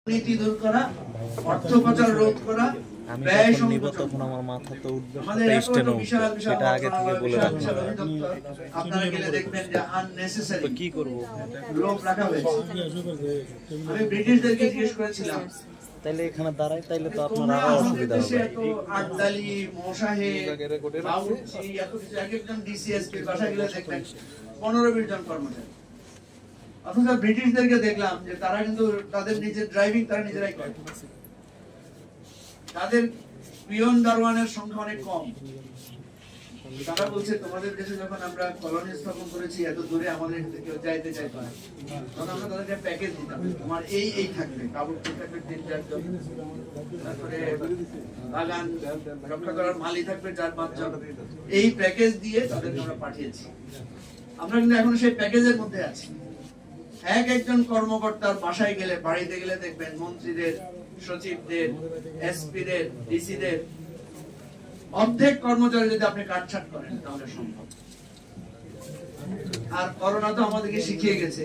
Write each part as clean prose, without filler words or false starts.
নীতি দূর করা, অর্থ পাচার রোধ করা, ব্যয় সংকোচন। আমার মাথা তো উঠবে আমাদের বিশাল বিশাল সেটা আগে থেকে বলে রাখবেন। আপনারা গেলে দেখবেন যে আননেসেসারি কি করব লোক রাখা হয়েছে। আমি ব্রিটিশদেরকে জিজ্ঞেস করেছিলাম, তাইলে এখানে দাঁড়াই, তাইলে তো আপনার আরো অসুবিধা হবে। আটদালি, মোশাহে, বাউচি, এত কিছু, এক একজন ডিসিএসপি বাসা গেলে দেখবেন 15-20 জন কর্মচারী। অথচ ব্রিটিশদেরকে দেখলাম যে তারা কিন্তু তাদের নিজের ড্রাইভিং তারা নিজেরাই করে। তাদের পিয়ন দারোয়ানের সংখ্যা অনেক কম। তারা বলছে তোমাদের দেশে যখন আমরা কলোনি স্থাপন করেছি এত দূরে আমাদের কেউ যাইতে চাইতো না, তখন আমরা তাদেরকে প্যাকেজ দিতাম, তোমার এই থাকবে, কাপড় থাকবে 3-4 জন, তারপরে বাগান রক্ষা করার মালি থাকবে 4-5 জন, এই প্যাকেজ দিয়ে তাদেরকে আমরা পাঠিয়েছি। আমরা কিন্তু এখন সেই প্যাকেজের মধ্যে আছি। একজন কর্মকর্তার বাসায় গেলে, বাড়িতে গেলে দেখবেন মন্ত্রীদের, সচিবদের, এসপিদের, ডিসিদের অর্ধেক কর্মচারী যদি আপনি কাটছাট করেন তাহলে সম্ভব। আর করোনা তো আমাদেরকে শিখিয়ে গেছে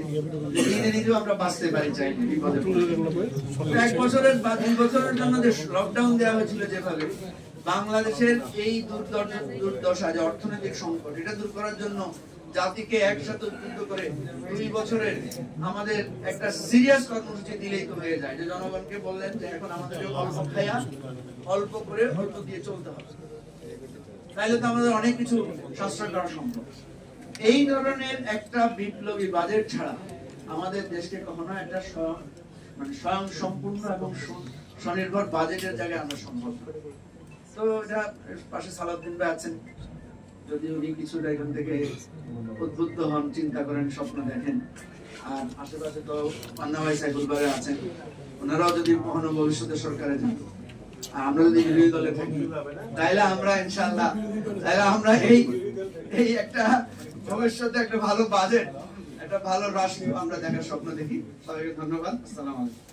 নিজে নিজেও আমরা বাঁচতে পারি চাইলে বিপদে। 1 বছরের বা 2 বছরের জন্য যে লকডাউন দেওয়া হয়েছিল, যেভাবে বাংলাদেশের এই দুর্দশা, যে অর্থনৈতিক সংকট, এটা দূর করার জন্য জাতিকে একসাথে উদ্বুদ্ধ করে 2 বছরের আমাদের একটা সিরিয়াস কর্মসূচি দিলেই তো হয়ে যায়। যে জনগণকে বললেন যে এখন আমাদের অল্প খায়া অল্প করে অল্প দিয়ে চলতে হবে, তাইলে তো আমাদের অনেক কিছু সাশ্রয় করা সম্ভব। এই ধরনের একটা বিপ্লবী বাজেট ছাড়া আমাদের দেশকে কখনো একটা স্বয়ং সম্পূর্ণ এবং স্বনির্ভর বাজেটের জায়গায় আনা সম্ভব না। তো এটা পাশে সালাউদ্দিন ভাই আছেন, যদি উনি কিছুটা এখান থেকে উদ্বুদ্ধ হন, চিন্তা করেন, স্বপ্ন দেখেন, আর আশেপাশে তো পান্না ভাই, সাইফুল ভাই আছেন, ওনারাও যদি কখনো ভবিষ্যতে সরকারে যান, আমরা যদি বিরোধী দলে থাকি, তাইলে আমরা ইনশাআল্লাহ, তাইলে আমরা এই একটা ভবিষ্যতে একটা ভালো বাজেট, একটা ভালো রাষ্ট্র আমরা দেখার স্বপ্ন দেখি। সবাইকে ধন্যবাদ। আসসালামু আলাইকুম।